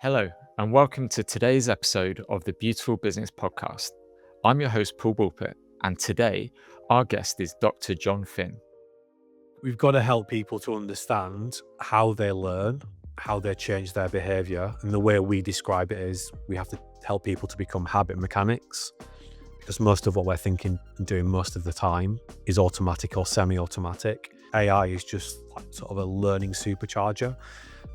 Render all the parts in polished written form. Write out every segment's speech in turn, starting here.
Hello, and welcome to today's episode of the Beautiful Business Podcast. I'm your host, Paul Bulpett, and today our guest is Dr. Jon Finn. We've got to help people to understand how they learn, how they change their behaviour. And the way we describe it is we have to help people to become habit mechanics, because most of what we're thinking and doing most of the time is automatic or semi-automatic. AI is just like sort of a learning supercharger.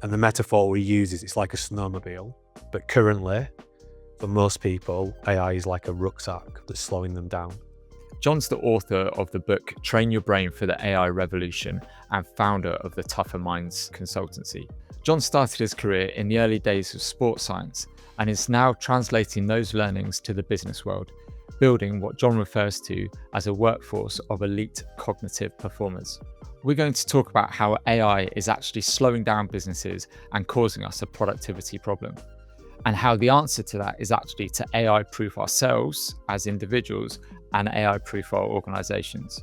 And the metaphor we use is it's like a snowmobile. But currently, for most people, AI is like a rucksack that's slowing them down. Jon's the author of the book Train Your Brain for the AI Revolution and founder of the Tougher Minds consultancy. Jon started his career in the early days of sports science and is now translating those learnings to the business world, building what Jon refers to as a workforce of elite cognitive performers. We're going to talk about how AI is actually slowing down businesses and causing us a productivity problem, and how the answer to that is actually to AI-proof ourselves as individuals and AI-proof our organizations.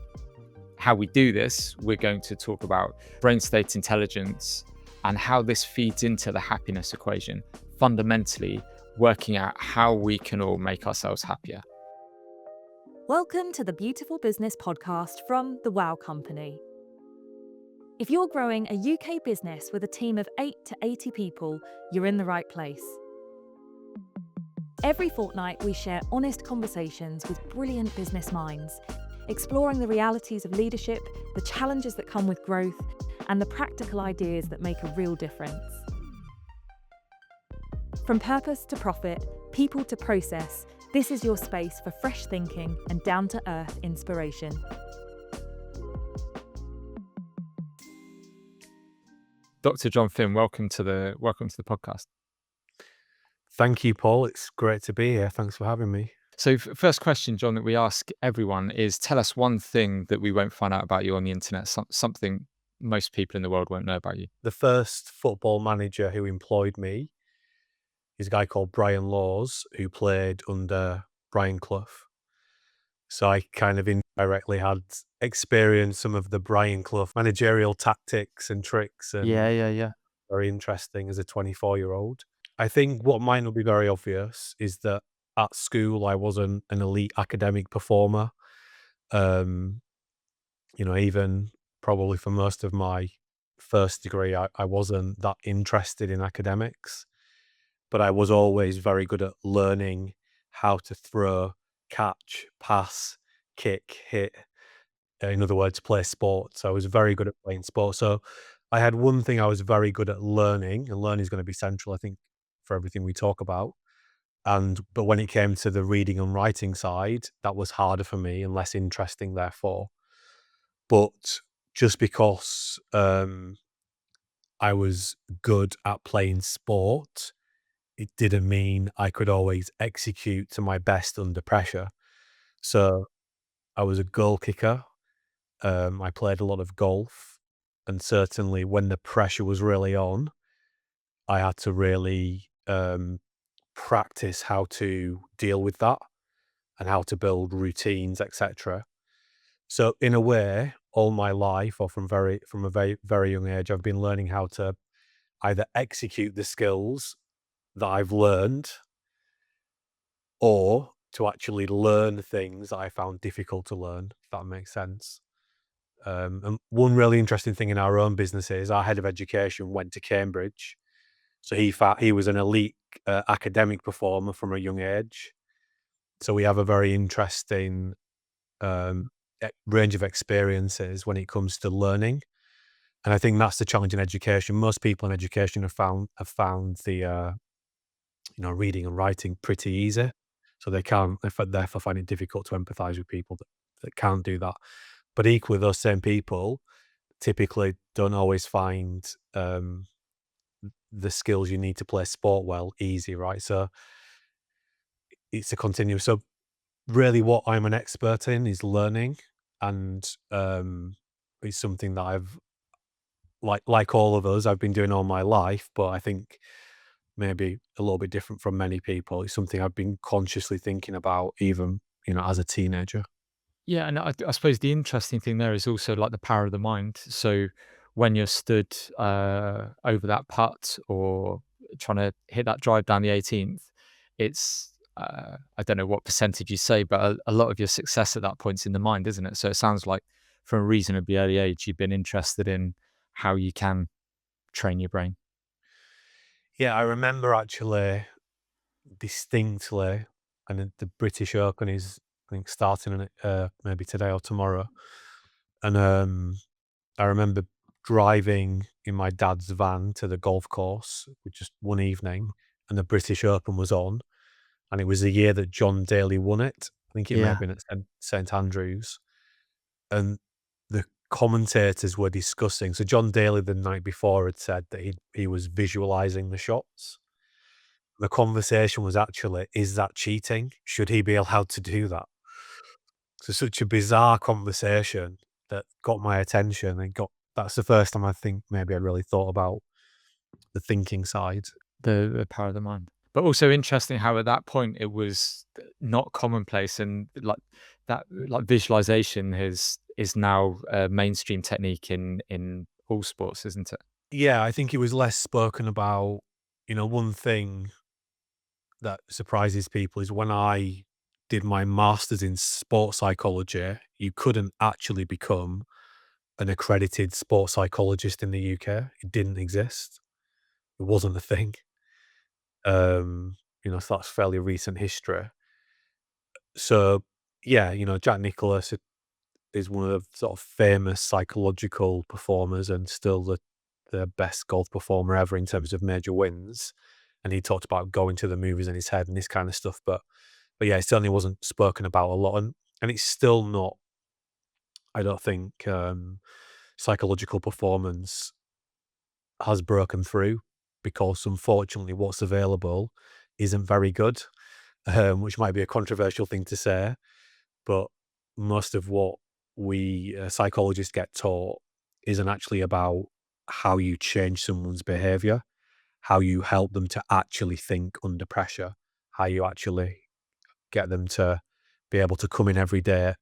How we do this, we're going to talk about brain state intelligence and how this feeds into the happiness equation, fundamentally working out how we can all make ourselves happier. Welcome to the Beautiful Business Podcast from The Wow Company. If you're growing a UK business with a team of 8 to 80 people, you're in the right place. Every fortnight, we share honest conversations with brilliant business minds, exploring the realities of leadership, the challenges that come with growth, and the practical ideas that make a real difference. From purpose to profit, people to process, this is your space for fresh thinking and down-to-earth inspiration. Dr. Jon Finn, welcome to the podcast. Thank you, Paul. It's great to be here. Thanks for having me. So first question, Jon, that we ask everyone is, tell us one thing that we won't find out about you on the internet, something most people in the world won't know about you. The first football manager who employed me is a guy called Brian Laws, who played under Brian Clough. So I kind of indirectly had experienced some of the Brian Clough managerial tactics and tricks, and Yeah. very interesting as a 24-year-old. I think what might not be very obvious is that at school I wasn't an elite academic performer. Even probably for most of my first degree, I wasn't that interested in academics, but I was always very good at learning how to throw, catch, pass, kick, hit. In other words, play sports. I was very good at playing sports. So I had one thing I was very good at learning, and learning is going to be central, I think, for everything we talk about. But when it came to the reading and writing side, that was harder for me and less interesting, therefore. But just because I was good at playing sport, it didn't mean I could always execute to my best under pressure. So I was a goal kicker. I played a lot of golf, and certainly when the pressure was really on, I had to really practice how to deal with that and how to build routines, etc. So in a way, all my life, or from a very, very young age, I've been learning how to either execute the skills that I've learned, or to actually learn things that I found difficult to learn, if that makes sense. And one really interesting thing in our own business is our head of education went to Cambridge. So he was an elite academic performer from a young age. So we have a very interesting range of experiences when it comes to learning. And I think that's the challenge in education. Most people in education have found the reading and writing pretty easy. So they therefore find it difficult to empathize with people that can't do that. But equally, those same people typically don't always find the skills you need to play sport well easy, right? So it's a continuum. So really what I'm an expert in is learning, and it's something that I've, like all of us, I've been doing all my life, but I think maybe a little bit different from many people. It's something I've been consciously thinking about even, as a teenager. Yeah, and I suppose the interesting thing there is also like the power of the mind. So when you're stood over that putt or trying to hit that drive down the 18th, it's I don't know what percentage you say, but a lot of your success at that point's in the mind, isn't it? So it sounds like from a reasonably early age, you've been interested in how you can train your brain. Yeah, I remember actually distinctly, and the British Open is, I think, starting in maybe today or tomorrow. And I remember driving in my dad's van to the golf course with just one evening, and the British Open was on, and it was the year that John Daly won it. I think it may have Yeah. been at St Andrews, and the commentators were discussing. So John Daly the night before had said that he was visualizing the shots. The conversation was actually, is that cheating? Should he be allowed to do that? So such a bizarre conversation that got my attention and that's the first time I think maybe I really thought about the thinking side. The power of the mind. But also interesting how at that point it was not commonplace, and like that, like visualization is now a mainstream technique in all sports, isn't it? Yeah, I think it was less spoken about. One thing that surprises people is when I did my master's in sports psychology, you couldn't actually become an accredited sports psychologist in the UK. It didn't exist. It wasn't a thing. So that's fairly recent history. So yeah, Jack Nicklaus is one of the sort of famous psychological performers and still the best golf performer ever in terms of major wins. And he talked about going to the movies in his head and this kind of stuff. But yeah, it certainly wasn't spoken about a lot, and it's still not. I don't think psychological performance has broken through because unfortunately, what's available isn't very good, which might be a controversial thing to say. But most of what we psychologists get taught isn't actually about how you change someone's behavior, how you help them to actually think under pressure, how you actually get them to be able to come in every day,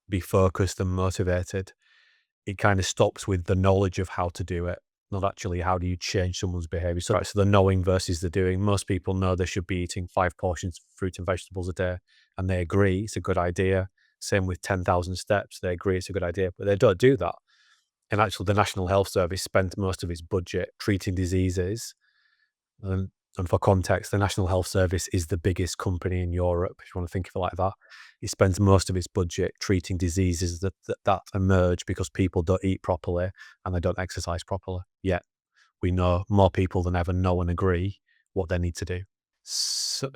be focused and motivated. It kind of stops with the knowledge of how to do it, not actually how do you change someone's behavior. So the knowing versus the doing. Most people know they should be eating 5 portions of fruit and vegetables a day, and they agree it's a good idea. Same with 10,000 steps. They agree it's a good idea, but they don't do that. And actually, the National Health Service spent most of its budget treating diseases. And for context, the National Health Service is the biggest company in Europe, if you want to think of it like that. It spends most of its budget treating diseases that emerge because people don't eat properly and they don't exercise properly. Yet we know more people than ever know and agree what they need to do. So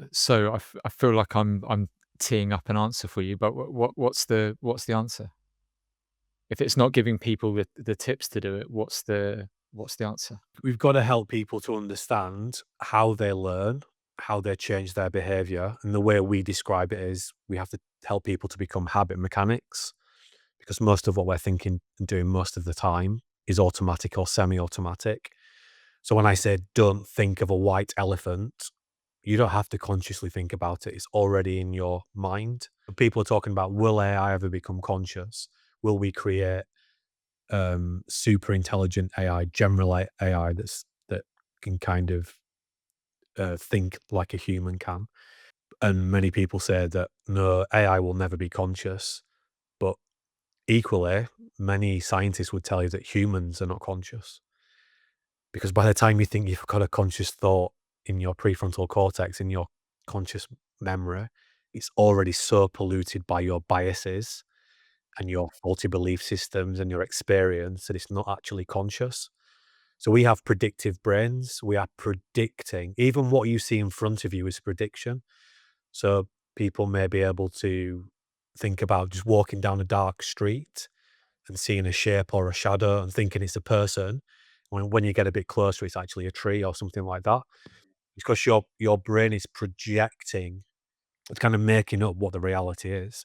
I feel like I'm teeing up an answer for you, but what's the answer? If it's not giving people the tips to do it, what's the answer? We've got to help people to understand how they learn, how they change their behavior. And the way we describe it is we have to help people to become habit mechanics, because most of what we're thinking and doing most of the time is automatic or semi-automatic. So when I say don't think of a white elephant, you don't have to consciously think about it. It's already in your mind. People are talking about, will AI ever become conscious? Will we create super intelligent AI, general AI that can kind of think like a human can? And many people say that no, AI will never be conscious. But equally, many scientists would tell you that humans are not conscious. Because by the time you think you've got a conscious thought in your prefrontal cortex, in your conscious memory, it's already so polluted by your biases and your faulty belief systems and your experience that it's not actually conscious. So we have predictive brains. We are predicting, even what you see in front of you is prediction. So people may be able to think about just walking down a dark street and seeing a shape or a shadow and thinking it's a person. When you get a bit closer, it's actually a tree or something like that. Because your brain is projecting, it's kind of making up what the reality is.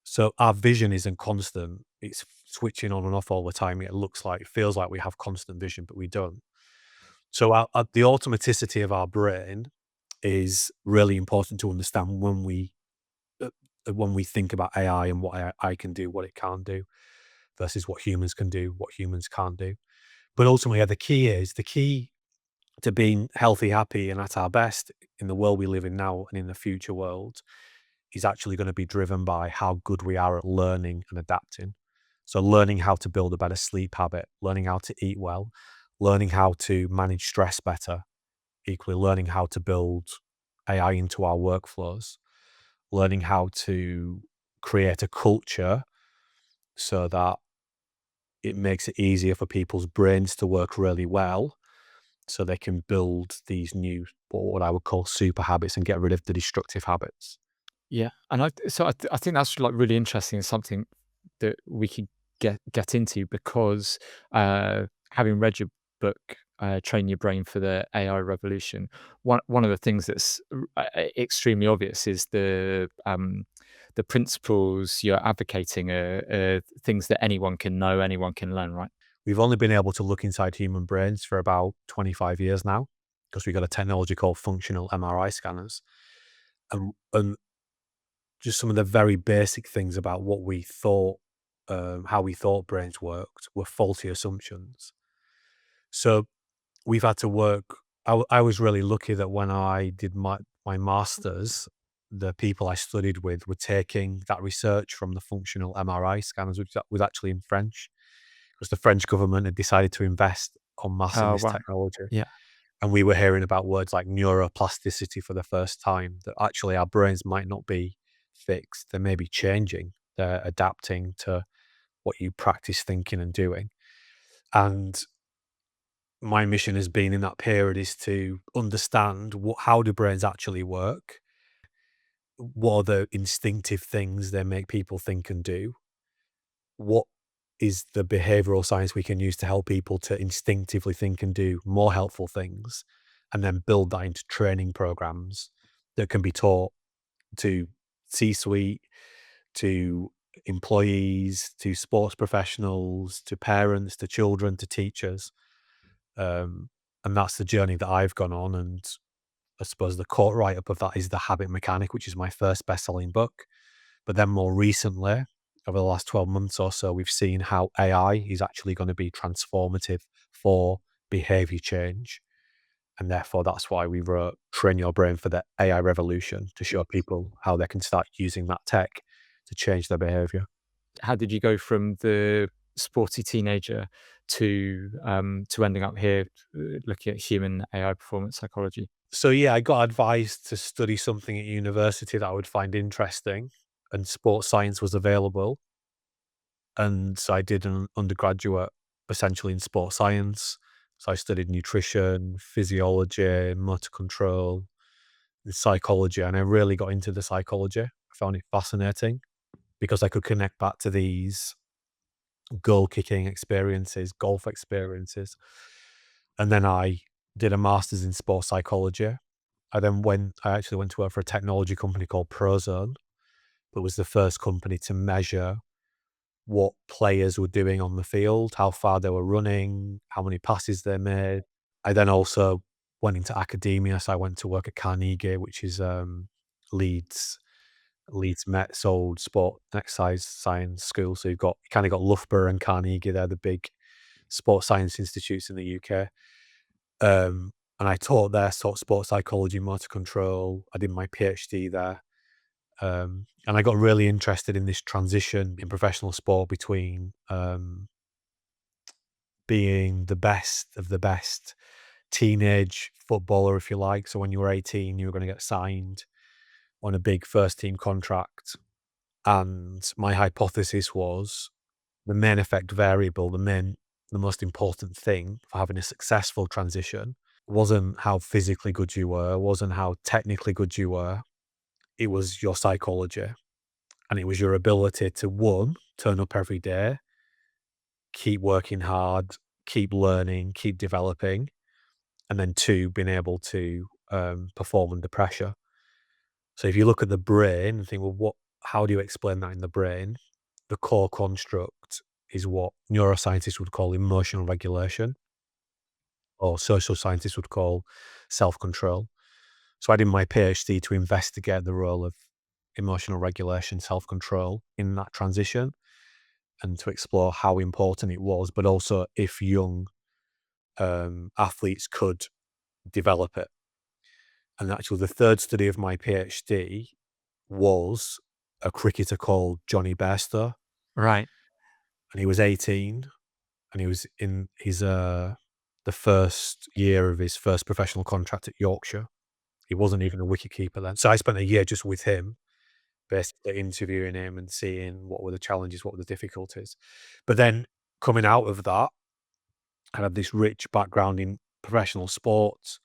So our vision isn't constant. It's switching on and off all the time. It feels like we have constant vision, but we don't. So the automaticity of our brain is really important to understand uh, when we think about AI and what AI can do, what it can't do, versus what humans can do, what humans can't do. But ultimately, yeah, the key to being healthy, happy, and at our best in the world we live in now and in the future world is actually going to be driven by how good we are at learning and adapting. So learning how to build a better sleep habit, learning how to eat well, learning how to manage stress better, equally learning how to build AI into our workflows, learning how to create a culture so that it makes it easier for people's brains to work really well so they can build these new, what I would call super habits and get rid of the destructive habits. Yeah, and I think that's like really interesting and something that we could get into because having read your book, Train Your Brain for the AI Revolution, one of the things that's extremely obvious is the principles you're advocating are things that anyone can know, anyone can learn, right? We've only been able to look inside human brains for about 25 years now because we've got a technology called functional MRI scanners. And just some of the very basic things about what we thought, how we thought brains worked were faulty assumptions. So we've had to work. I was really lucky that when I did my master's, the people I studied with were taking that research from the functional MRI scanners, which was actually in French, because the French government had decided to invest en masse in Oh, this wow. technology. Yeah. And we were hearing about words like neuroplasticity for the first time, that actually our brains might not be fixed. They may be changing. They're adapting to what you practice thinking and doing. And my mission has been in that period is to understand how do brains actually work? What are the instinctive things they make people think and do? What is the behavioral science we can use to help people to instinctively think and do more helpful things, and then build that into training programs that can be taught to C-suite, to employees, to sports professionals, to parents, to children, to teachers. Um, and that's the journey that I've gone on. And I suppose the quote write-up of that is The Habit Mechanic, which is my first best-selling book. But then more recently, over the last 12 months or so, we've seen how AI is actually going to be transformative for behavior change. And therefore, that's why we wrote Train Your Brain for the AI Revolution, to show people how they can start using that tech to change their behavior. How did you go from the sporty teenager to ending up here looking at human AI performance psychology? So yeah, I got advised to study something at university that I would find interesting, and sports science was available. And so I did an undergraduate essentially in sports science. So I studied nutrition, physiology, motor control, and psychology. And I really got into the psychology. I found it fascinating because I could connect back to these goal kicking experiences, golf experiences. And then I did a master's in sports psychology. I actually went to work for a technology company called Prozone, that was the first company to measure what players were doing on the field, how far they were running, how many passes they made. I then also went into academia, so I went to work at Carnegie, which is Leeds Met's old sport and exercise science school. So you kind of got Loughborough and Carnegie. They're the big sports science institutes in the UK. And I taught there, taught sports psychology, motor control. I did my PhD there. And I got really interested in this transition in professional sport between being the best of the best teenage footballer, if you like. So when you were 18, you were going to get signed on a big first team contract. And my hypothesis was the main effect variable, the most important thing for having a successful transition wasn't how physically good you were, wasn't how technically good you were. It was your psychology. And it was your ability to, one, turn up every day, keep working hard, keep learning, keep developing, and then two, being able to perform under pressure. So if you look at the brain and think, well, how do you explain that in the brain? The core construct is what neuroscientists would call emotional regulation, or social scientists would call self-control. So I did my PhD to investigate the role of emotional regulation, self-control in that transition, and to explore how important it was, but also if young athletes could develop it. And actually, the third study of my PhD was a cricketer called Johnny Bairstow, Right. and he was 18, and he was in the first year of his first professional contract at Yorkshire. He wasn't even a wicketkeeper then. So I spent a year just with him, basically interviewing him and seeing what were the challenges, what were the difficulties. But then coming out of that, I had this rich background in professional sports.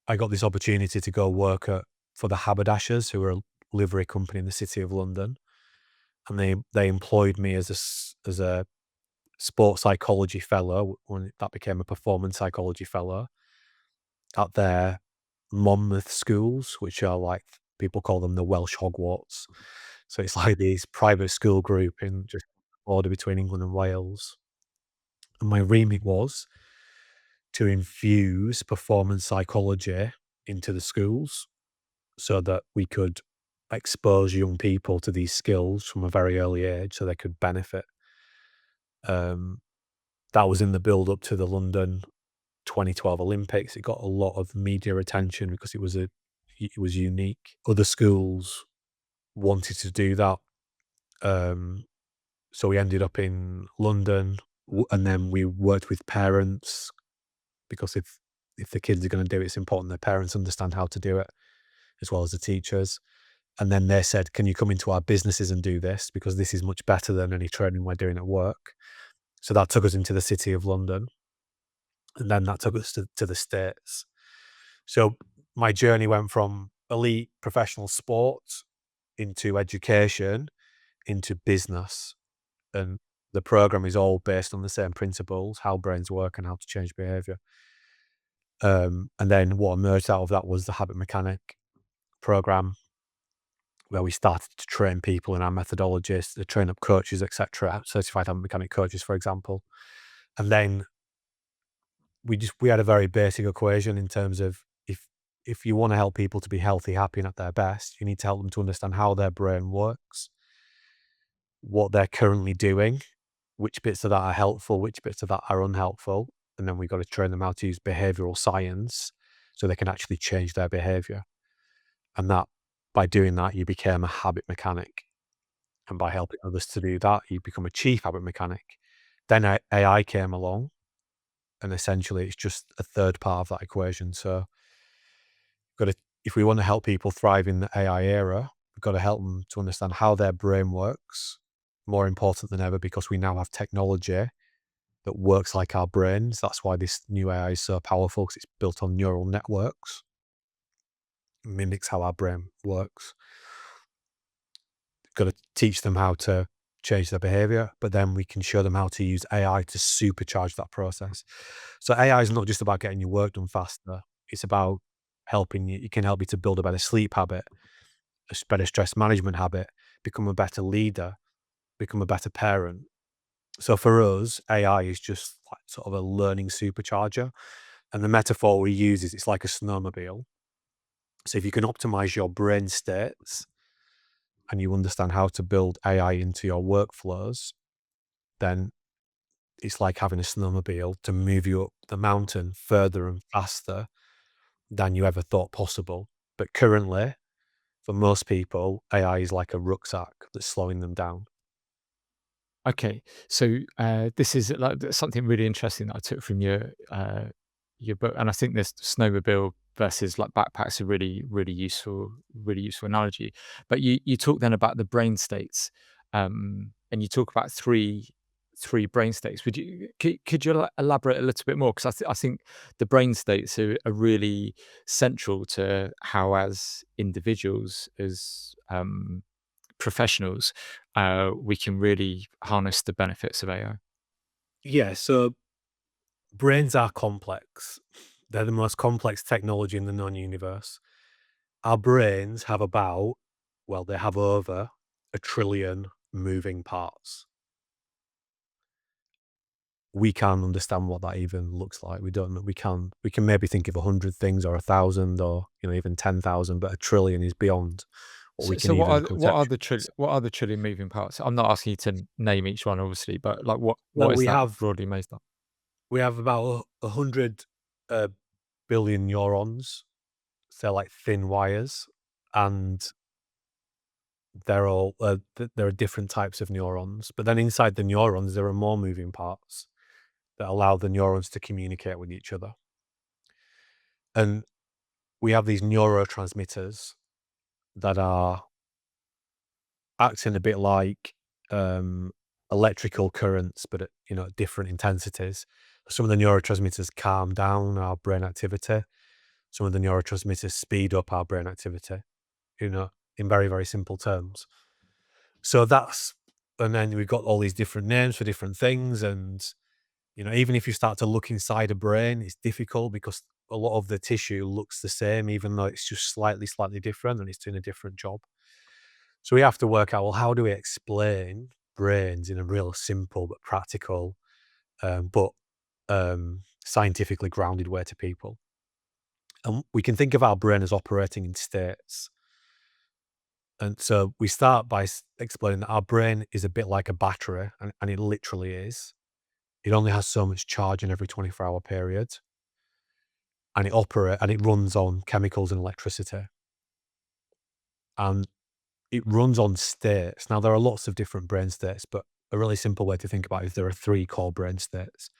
I got this opportunity to go work for the Haberdashers, who were a livery company in the City of London, and they employed me as a sports psychology fellow when that became a performance psychology fellow at their Monmouth schools, which are like, people call them the Welsh Hogwarts. So it's like these private school group in just border between England and Wales. And my remit was to infuse performance psychology into the schools so that we could expose young people to these skills from a very early age so they could benefit. Um, that was in the build up to the London 2012 Olympics. It got a lot of media attention because it was unique. Other schools wanted to do that. So we ended up in London, and then we worked with parents because if the kids are going to do it, it's important their parents understand how to do it as well as the teachers. And then they said, "Can you come into our businesses and do this? Because this is much better than any training we're doing at work." So that took us into the City of London, and then that took us to the States. So my journey went from elite professional sports into education, into business, and the program is all based on the same principles, how brains work and how to change behavior. And then what emerged out of that was the habit mechanic program, where we started to train people in our methodologies, to train up coaches, etc., certified habit mechanic coaches, for example. And then we had a very basic equation in terms of, if you want to help people to be healthy, happy, and at their best, you need to help them to understand how their brain works, what they're currently doing, which bits of that are helpful, which bits of that are unhelpful, and then we've got to train them how to use behavioural science so they can actually change their behaviour. And that, by doing that, you became a habit mechanic. And by helping others to do that, you become a chief habit mechanic. Then AI came along, and essentially it's just a third part of that equation. So got to, if we want to help people thrive in the AI era, we've got to help them to understand how their brain works, more important than ever, because we now have technology that works like our brains. That's why this new AI is so powerful, because it's built on neural networks. It mimics how our brain works. Got to teach them how to change their behavior, but then we can show them how to use AI to supercharge that process. So AI is not just about getting your work done faster. It's about helping you. It can help you to build a better sleep habit, a better stress management habit, become a better leader, become a better parent. So for us, AI is just like sort of a learning supercharger. And the metaphor we use is it's like a snowmobile. So if you can optimize your brain states and you understand how to build AI into your workflows, then it's like having a snowmobile to move you up the mountain further and faster than you ever thought possible. But currently, for most people, AI is like a rucksack that's slowing them down. Okay, so this is like something really interesting that I took from your book, and I think this snowmobile versus like backpacks a really useful analogy. But you talk then about the brain states, and you talk about three brain states. Could you elaborate a little bit more? Because I think the brain states are really central to how, as individuals, as professionals, we can really harness the benefits of AI. Yeah, so brains are complex. They're the most complex technology in the known universe. Our brains have they have over 1 trillion moving parts. We can't understand what that even looks like. We don't know. We can maybe think of 100 things or 1,000 or, even 10,000, but 1 trillion is beyond what we can So even what are the trillion moving parts? I'm not asking you to name each one, obviously, but like what Well, is that broadly made up? we have about 100 billion neurons. They're like thin wires, and they're all there are different types of neurons. But then inside the neurons, there are more moving parts that allow the neurons to communicate with each other. And we have these neurotransmitters that are acting a bit like electrical currents, but at different intensities. Some of the neurotransmitters calm down our brain activity. Some of the neurotransmitters speed up our brain activity, in very, very simple terms. So and then we've got all these different names for different things. And, even if you start to look inside a brain, it's difficult because a lot of the tissue looks the same, even though it's just slightly, slightly different and it's doing a different job. So we have to work out, well, how do we explain brains in a real simple but practical, but scientifically grounded way to people? And we can think of our brain as operating in states. And so we start by explaining that our brain is a bit like a battery, and it literally is. It only has so much charge in every 24-hour period, and it runs on chemicals and electricity. And it runs on states. Now, there are lots of different brain states, but a really simple way to think about it is there are 3 core brain states.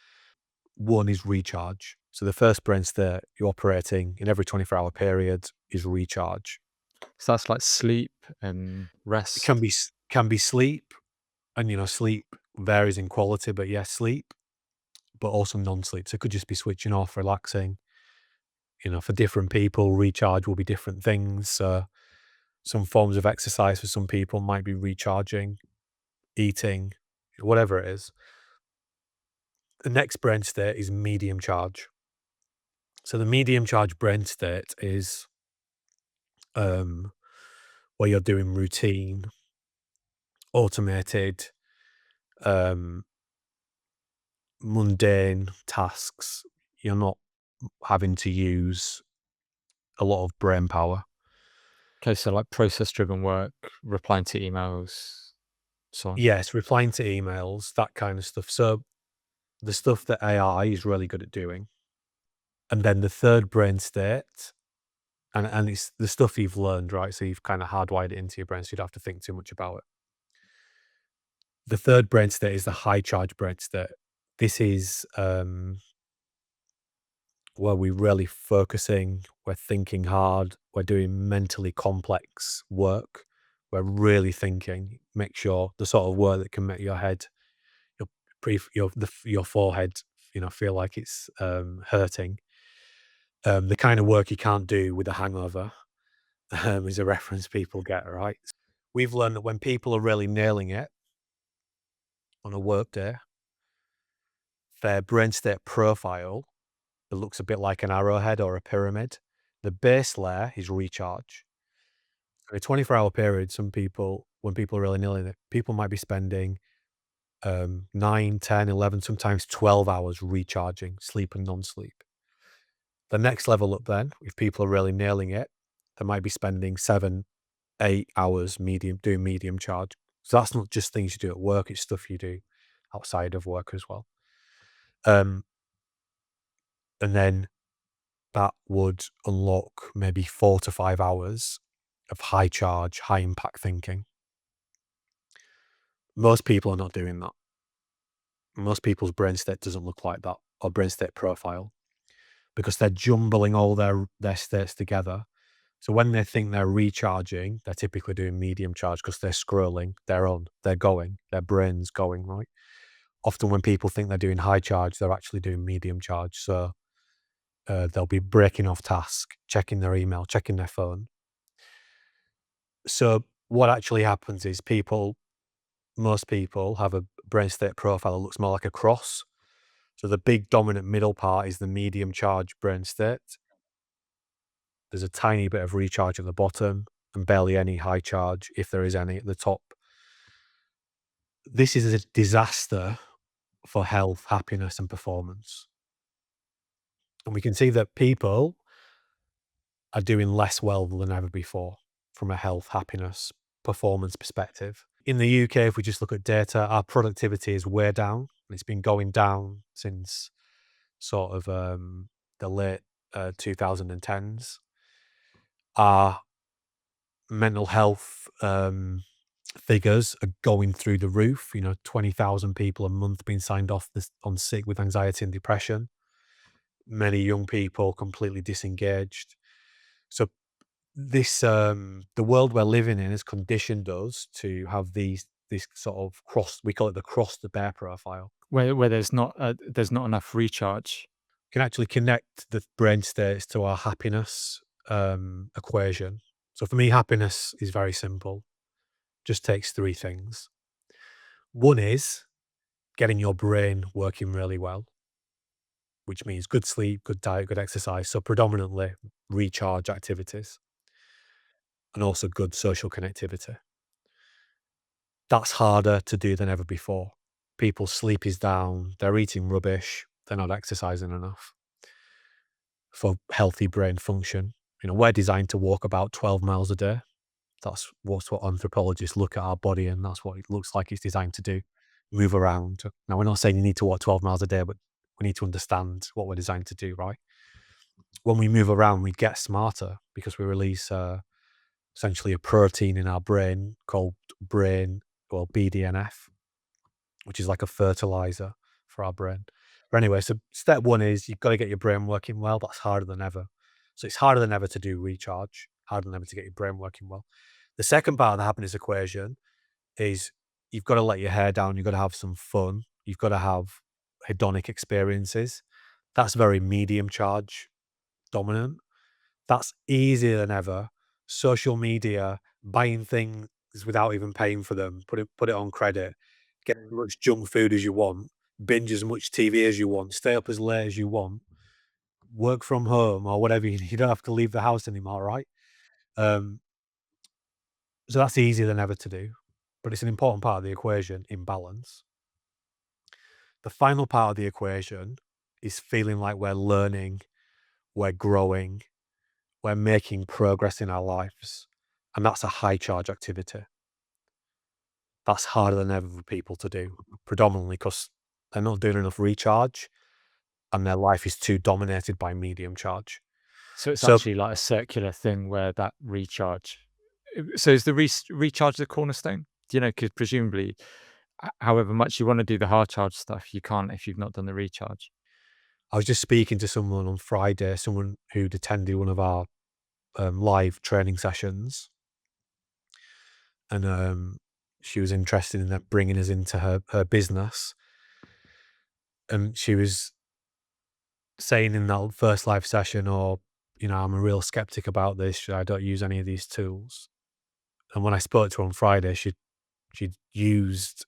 One is recharge. So the first brain state you're operating in every 24-hour period is recharge. So that's like sleep and rest. It can be sleep, and sleep varies in quality, but yes, sleep, but also non-sleep. So it could just be switching off, relaxing. For different people, recharge will be different things. Some forms of exercise for some people might be recharging, eating, whatever it is. The next brain state is medium charge. So the medium charge brain state is where you're doing routine, automated, um, mundane tasks. You're not having to use a lot of brain power. Okay, so like process-driven work, replying to emails, so on. Yes, replying to emails, that kind of stuff. So the stuff that AI is really good at doing. And then the third brain state, and it's the stuff you've learned, right? So you've kind of hardwired it into your brain, so you don't have to think too much about it. The third brain state is the high charge brain state. This is where we're really focusing, we're thinking hard, we're doing mentally complex work. We're really thinking, make sure the sort of work that can make your head, your forehead, feel like it's hurting. The kind of work you can't do with a hangover is a reference people get, right? We've learned that when people are really nailing it on a work day, their brain state profile, it looks a bit like an arrowhead or a pyramid. The base layer is recharge. In a 24-hour period, when people are really nailing it, people might be spending 9, 10, 11, sometimes 12 hours recharging, sleep and non-sleep. The next level up then, if people are really nailing it, they might be spending 7, 8 hours doing medium charge. So that's not just things you do at work, it's stuff you do outside of work as well. And then that would unlock maybe 4 to 5 hours of high charge, high impact thinking. Most people are not doing that. Most people's brain state doesn't look like that, or brain state profile, because they're jumbling all their states together. So when they think they're recharging, they're typically doing medium charge because they're scrolling, they're going, their brain's going, right? Often when people think they're doing high charge, they're actually doing medium charge. So they'll be breaking off task, checking their email, checking their phone. So what actually happens is most people have a brain state profile that looks more like a cross. So the big dominant middle part is the medium charge brain state. There's a tiny bit of recharge at the bottom and barely any high charge, if there is any, at the top. This is a disaster for health, happiness, and performance. And we can see that people are doing less well than ever before from a health, happiness, performance perspective. In the UK, if we just look at data, our productivity is way down, and it's been going down since sort of the late 2010s. Our mental health figures are going through the roof. 20,000 people a month being signed off on sick with anxiety and depression. Many young people completely disengaged. So the world we're living in has conditioned us to have this sort of we call it the cross the bear profile. Where there's not enough recharge. Can actually connect the brain states to our happiness equation. So for me, happiness is very simple. Just takes three things. One is getting your brain working really well, which means good sleep, good diet, good exercise. So predominantly recharge activities and also good social connectivity. That's harder to do than ever before. People's sleep is down, they're eating rubbish, they're not exercising enough for healthy brain function. We're designed to walk about 12 miles a day. That's what anthropologists look at our body, and that's what it looks like it's designed to do, move around. Now, we're not saying you need to walk 12 miles a day, but we need to understand what we're designed to do, right? When we move around, we get smarter because we release essentially a protein in our brain called BDNF, which is like a fertilizer for our brain. But anyway, so step one is you've got to get your brain working well. That's harder than ever. So it's harder than ever to do recharge, harder than ever to get your brain working well. The second part of the happiness equation is you've got to let your hair down. You've got to have some fun. You've got to have hedonic experiences. That's very medium charge dominant. That's easier than ever. Social media, buying things without even paying for them, put it on credit, get as much junk food as you want, binge as much TV as you want, stay up as late as you want, work from home or whatever. You don't have to leave the house anymore, right? Um, so that's easier than ever to do, but it's an important part of the equation in balance. The final part of the equation is feeling like we're learning, we're growing, we're making progress in our lives. And that's a high charge activity. That's harder than ever for people to do, predominantly because they're not doing enough recharge and their life is too dominated by medium charge. So it's So actually like a circular thing where that recharge. So is the recharge the cornerstone? Because presumably, however much you want to do the hard charge stuff, you can't if you've not done the recharge. I was just speaking to someone on Friday, someone who'd attended one of our live training sessions. And she was interested in that bringing us into her business. And she was saying in that first live session, I'm a real skeptic about this. I don't use any of these tools. And when I spoke to her on Friday, she'd used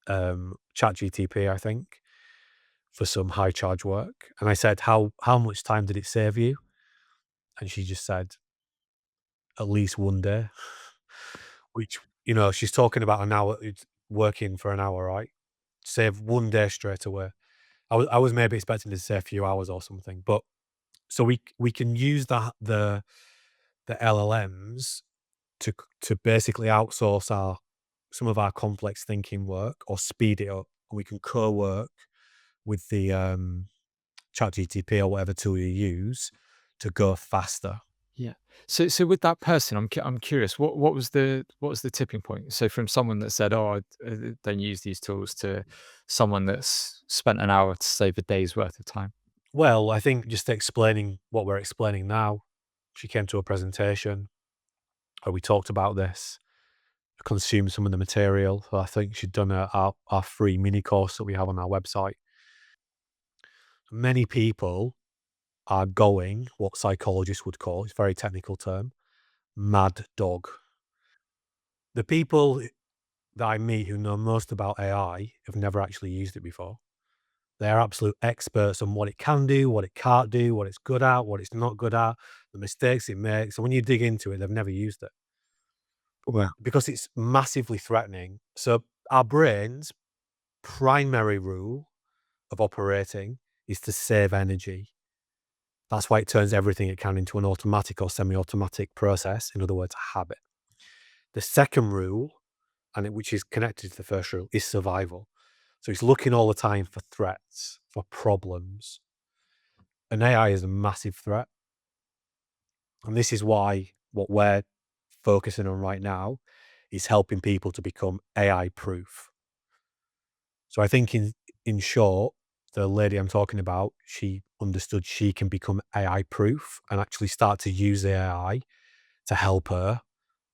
ChatGTP, I think, for some high charge work. And I said, how much time did it save you? And she just said, at least one day, which, she's talking about an hour, it's working for an hour, right? Save one day straight away. I was maybe expecting to say a few hours or something, but so we can use the LLMs to basically outsource some of our complex thinking work or speed it up. And we can co-work with the ChatGTP or whatever tool you use to go faster. Yeah. So with that person, I'm curious. What was the tipping point? So from someone that said, "Oh, I don't use these tools," to someone that's spent an hour to save a day's worth of time. Well, I think just explaining what we're explaining now, she came to a presentation where we talked about this, consumed some of the material. So I think she'd done our free mini course that we have on our website. Many people are going what psychologists would call, it's a very technical term, mad dog. The people that I meet who know most about AI have never actually used it before. They're absolute experts on what it can do, what it can't do, what it's good at, what it's not good at, the mistakes it makes. And when you dig into it, they've never used it. Well, Because it's massively threatening. So our brain's primary rule of operating is to save energy. That's why it turns everything it can into an automatic or semi-automatic process, in other words, a habit. The second rule, which is connected to the first rule, is survival. So it's looking all the time for threats, for problems. And AI is a massive threat. And this is why what we're focusing on right now is helping people to become AI proof. So I think in short, the lady I'm talking about, she understood she can become AI proof and actually start to use the AI to help her,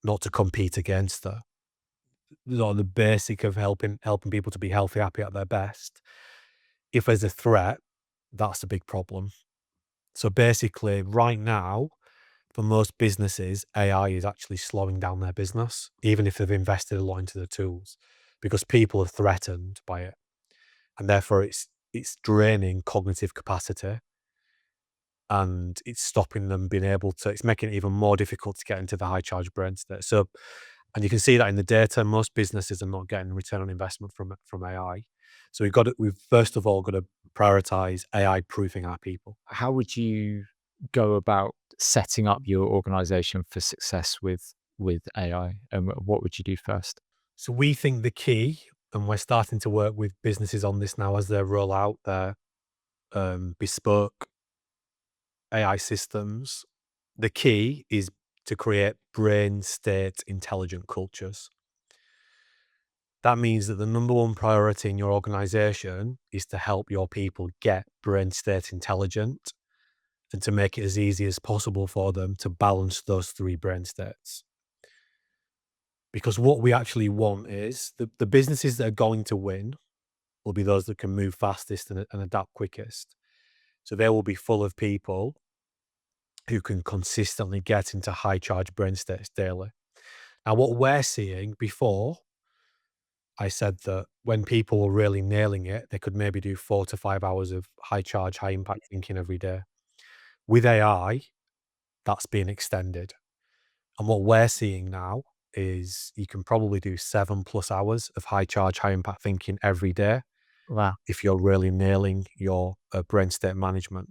not to compete against her. Sort of the basic of helping people to be healthy, happy at their best. If there's a threat, that's a big problem. So basically, right now, for most businesses, AI is actually slowing down their business, even if they've invested a lot into the tools, because people are threatened by it, and therefore it's draining cognitive capacity, and it's stopping them being able to. It's making it even more difficult to get into the high charge brain state. So, and you can see that in the data, most businesses are not getting return on investment from AI. So we've first of all got to prioritize AI proofing our people. How would you go about setting up your organization for success with AI, and what would you do first? So we think the key, and we're starting to work with businesses on this now as they roll out their bespoke AI systems. The key is to create brain state intelligent cultures. That means that the number one priority in your organization is to help your people get brain state intelligent and to make it as easy as possible for them to balance those three brain states. Because what we actually want is the businesses that are going to win will be those that can move fastest and adapt quickest. So they will be full of people who can consistently get into high charge brain states daily. Now, what we're seeing before, I said that when people were really nailing it, they could maybe do 4 to 5 hours of high charge, high impact thinking every day. With AI, that's being extended. And what we're seeing now is you can probably do 7+ hours of high charge, high impact thinking every day Wow. if you're really nailing your brain state management.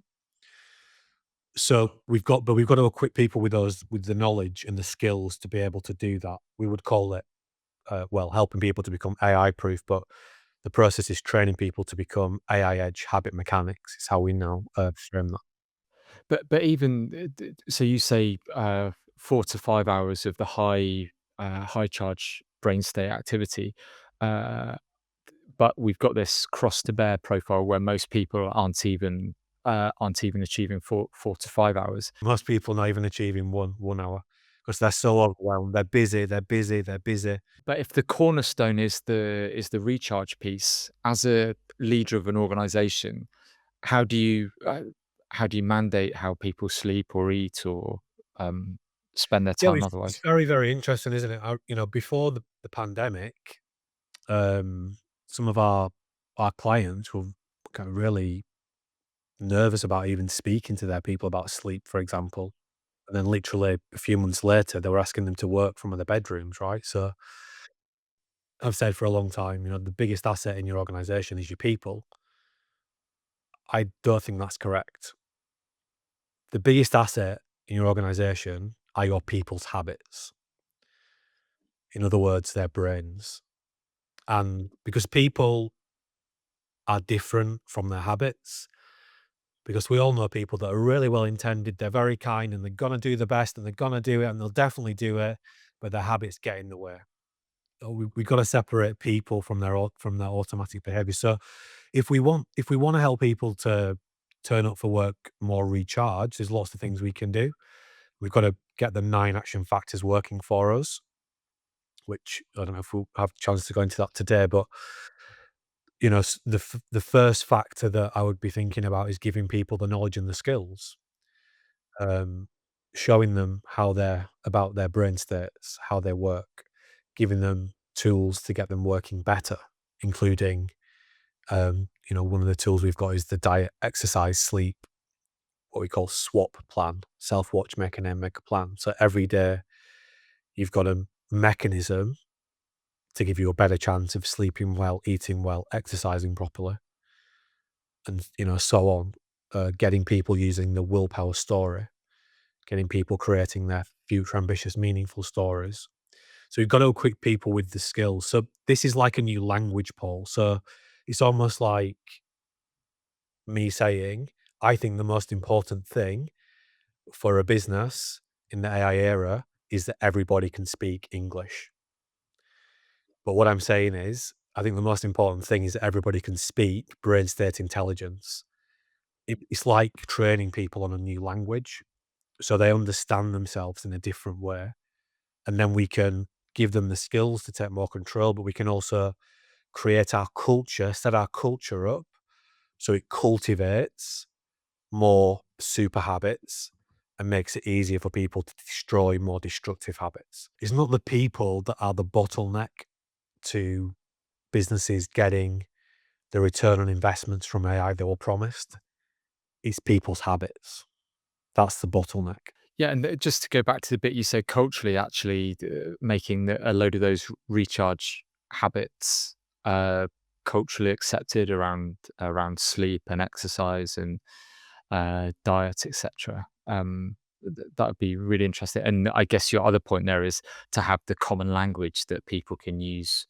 So we've got to equip people with with the knowledge and the skills to be able to do that. We would call it, helping people to become AI proof, but the process is training people to become AI edge habit mechanics. Is how we now frame that. But even so, you say 4 to 5 hours of the high charge brain state activity, uh, but we've got this cross to bear profile where most people aren't even achieving 4 to 5 hours. Most people not even achieving 1 hour because they're so overwhelmed. They're busy. They're busy. They're busy. But if the cornerstone is the recharge piece, as a leader of an organization, how do you mandate how people sleep or eat or um, spend their Yeah, time it's otherwise? very, very interesting, isn't it? Before the pandemic, um, some of our clients were kind of really nervous about even speaking to their people about sleep, for example. And then literally a few months later, they were asking them to work from their bedrooms, right? So I've said for a long time, the biggest asset in your organization is your people. I don't think that's correct. The biggest asset in your organization are your people's habits. In other words, their brains. And because people are different from their habits, because we all know people that are really well intended, they're very kind and they're going to do the best and they're going to do it and they'll definitely do it, but their habits get in the way. So we got to separate people from from their automatic behavior. So if we want to help people to turn up for work more recharged, there's lots of things we can do. We've got to get the 9 action factors working for us, which I don't know if we'll have a chance to go into that today, but the first factor that I would be thinking about is giving people the knowledge and the skills, um, showing them how they're about their brain states, how they work, giving them tools to get them working better, including, one of the tools we've got is the diet, exercise, sleep, what we call SWAP plan, self watch, make a name, make a plan. So every day you've got a mechanism to give you a better chance of sleeping well, eating well, exercising properly, and so on. Getting people using the willpower story, getting people creating their future ambitious, meaningful stories. So you've got to equip people with the skills. So this is like a new language, Paul. So it's almost like me saying, I think the most important thing for a business in the AI era is that everybody can speak English. But what I'm saying is, I think the most important thing is that everybody can speak brain state intelligence. It's like training people on a new language so they understand themselves in a different way. And then we can give them the skills to take more control, but we can also create our culture, set our culture up so it cultivates more super habits and makes it easier for people to destroy more destructive habits. It's not the people that are the bottleneck to businesses getting the return on investments from AI they were promised. It's people's habits. That's the bottleneck. Yeah, and just to go back to the bit you said culturally, actually making a load of those recharge habits culturally accepted around sleep and exercise and diet, etc. That would be really interesting. And I guess your other point there is to have the common language that people can use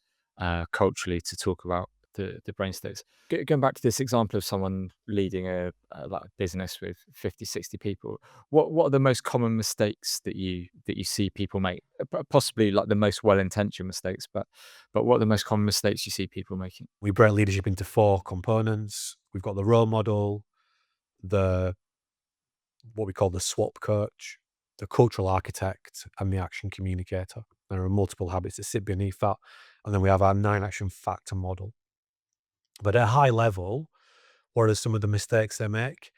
culturally to talk about the brain states. Going back to this example of someone leading a like business with 50, 60 people, what are the most common mistakes that you see people make? Possibly like the most well-intentioned mistakes, but what are the most common mistakes you see people making? We break leadership into 4 components. We've got the role model, the what we call the swap coach, the cultural architect, and the action communicator. There are multiple habits that sit beneath that. And then we have our 9 action factor model. But at a high level, what are some of the mistakes they make?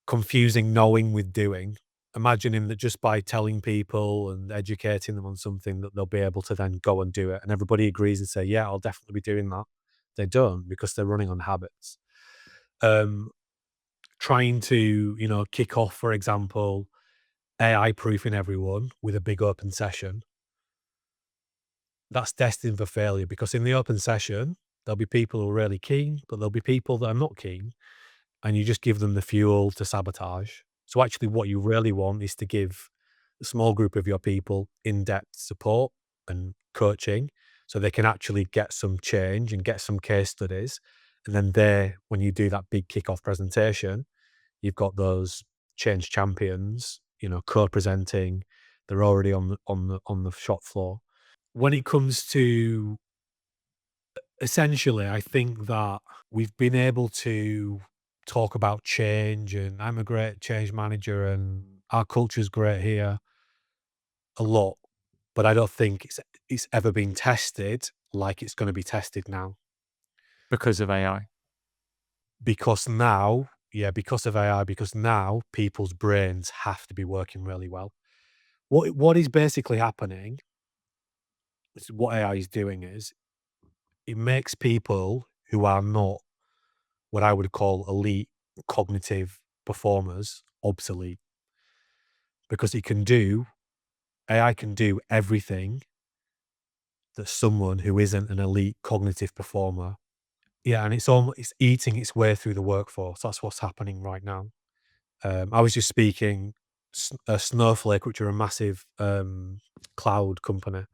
Confusing knowing with doing. Imagining that just by telling people and educating them on something that they'll be able to then go and do it. And everybody agrees and say, yeah, I'll definitely be doing that. They don't because they're running on habits. Trying to, kick off, for example, AI proofing everyone with a big open session. That's destined for failure because in the open session, there'll be people who are really keen, but there'll be people that are not keen. And you just give them the fuel to sabotage. So actually what you really want is to give a small group of your people in-depth support and coaching so they can actually get some change and get some case studies. And then when you do that big kickoff presentation, you've got those change champions, co-presenting. They're already on the shop floor. When it comes to essentially, I think that we've been able to talk about change, and I'm a great change manager, and our culture's great here a lot, but I don't think it's ever been tested like it's going to be tested now Because of AI. because now, yeah, because of AI, because now people's brains have to be working really well. What is basically happening? What AI is doing is it makes people who are not what I would call elite cognitive performers obsolete because AI can do everything that someone who isn't an elite cognitive performer. Yeah, and it's eating its way through the workforce. That's what's happening right now. I was just speaking, Snowflake, which are a massive cloud company.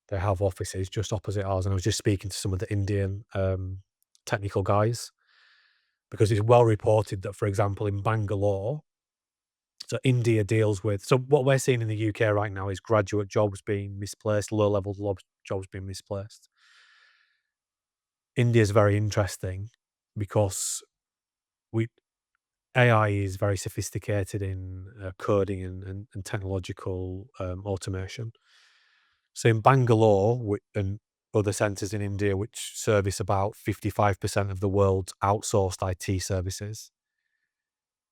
They have offices just opposite ours, and I was just speaking to some of the Indian technical guys because it's well reported that, for example, in Bangalore, so India deals with so what we're seeing in the UK right now is graduate jobs being misplaced, low-level jobs being misplaced. India is very interesting because we AI is very sophisticated in coding and technological automation. So in Bangalore and other centres in India, which service about 55% of the world's outsourced IT services,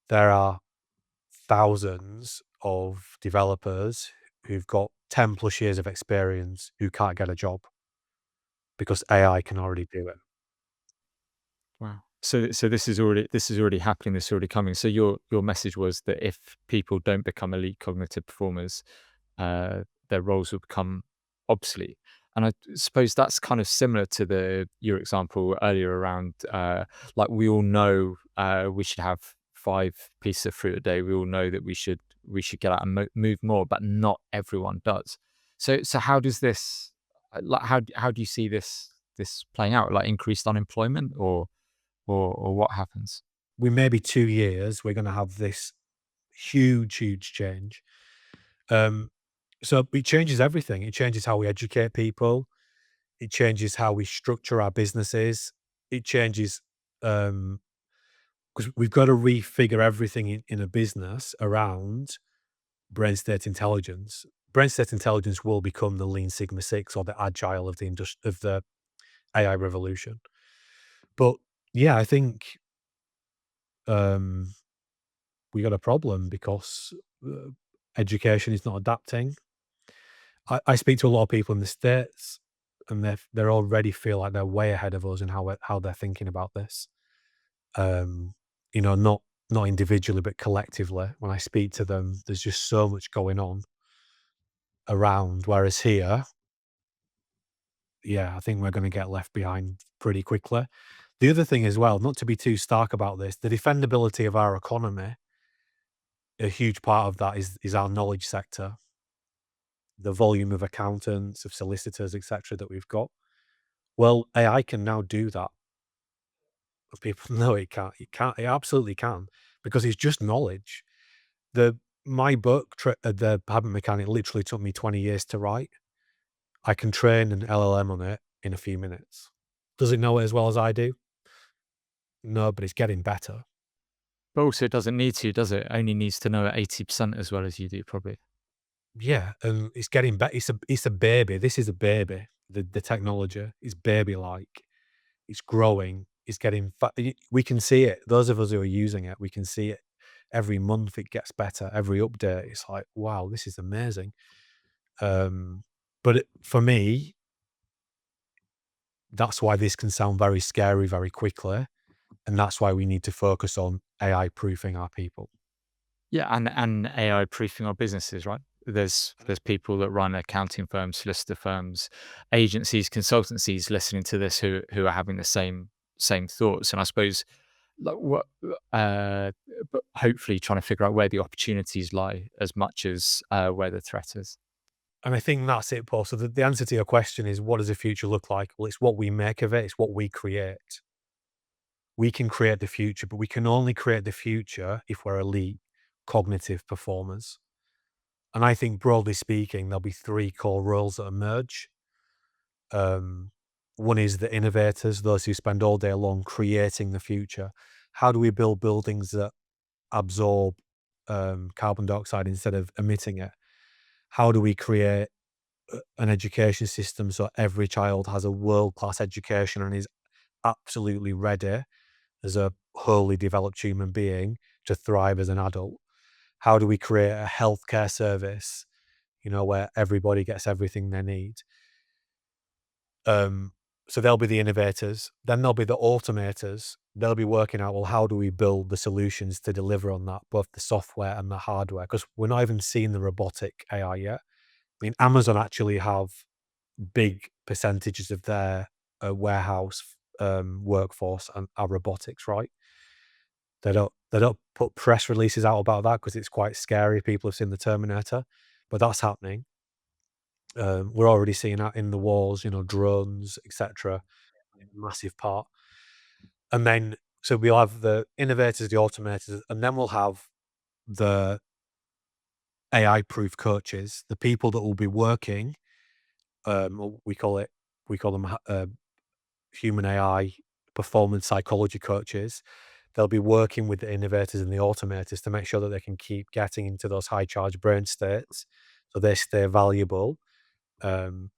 there are thousands of developers who've got 10 plus years of experience who can't get a job because AI can already do it. Wow. So this is already happening. This is already coming. So your message was that if people don't become elite cognitive performers, their roles will become obsolete. And I suppose that's kind of similar to your example earlier around like we all know we should have 5 pieces of fruit a day. We all know that we should get out and move more, but not everyone does. So how does this like how do you see this playing out? Like increased unemployment or what happens? we maybe 2 years, we're going to have this huge, huge change. So it changes everything. It changes how we educate people. It changes how we structure our businesses. It changes, because we've got to refigure everything in a business around brain state intelligence. Brain state intelligence will become the Lean Sigma Six or the agile of the AI revolution. But yeah, I think um, we got a problem because education is not adapting. I speak to a lot of people in the States, and they already feel like they're way ahead of us in how they're thinking about this. Um, not individually, but collectively. When I speak to them, there's just so much going on around. Whereas here, yeah, I think we're going to get left behind pretty quickly. The other thing as well, not to be too stark about this, the defendability of our economy, a huge part of that is our knowledge sector, the volume of accountants, of solicitors, etc., that we've got. Well, AI can now do that. But people know it can't. It can't. It absolutely can, because it's just knowledge. My book, The Habit Mechanic, literally took me 20 years to write. I can train an LLM on it in a few minutes. Does it know it as well as I do? No, but it's getting better. But also, it doesn't need to, does it? Only needs to know it 80% as well as you do, probably. Yeah, and it's getting better. It's a baby. This is a baby. The technology is baby-like. It's growing. It's getting we can see it. Those of us who are using it, we can see it. Every month it gets better. Every update, it's like, wow, this is amazing. But for me, that's why this can sound very scary very quickly, and that's why we need to focus on AI proofing our people. Yeah, and AI proofing our businesses, right? There's people that run accounting firms, solicitor firms, agencies, consultancies listening to this who are having the same thoughts. And I suppose like what but hopefully trying to figure out where the opportunities lie as much as where the threat is. And I think that's it, Paul. So the answer to your question is, what does the future look like? Well, it's what we make of it. It's what we create. We can create the future, but we can only create the future if we're elite cognitive performers. And I think, broadly speaking, there'll be three core roles that emerge. Um, One is the innovators, those who spend all day long creating the future. How do we build buildings that absorb carbon dioxide instead of emitting it? How do we create an education system so every child has a world-class education and is absolutely ready as a wholly developed human being to thrive as an adult? How do we create a healthcare service, where everybody gets everything they need? So they'll be the innovators. Then there'll be the automators. They'll be working out, well, how do we build the solutions to deliver on that, both the software and the hardware? Because we're not even seeing the robotic AI yet. I mean, Amazon actually have big percentages of their warehouse workforce and are robotics, right? They don't put press releases out about that because it's quite scary. People have seen the Terminator, but that's happening. We're already seeing that in the wars, drones, etc. Massive part. And then, so we'll have the innovators, the automators, and then we'll have the AI-proof coaches, the people that will be working. We call them human AI performance psychology coaches. They'll be working with the innovators and the automators to make sure that they can keep getting into those high charge brain states, so they stay valuable, and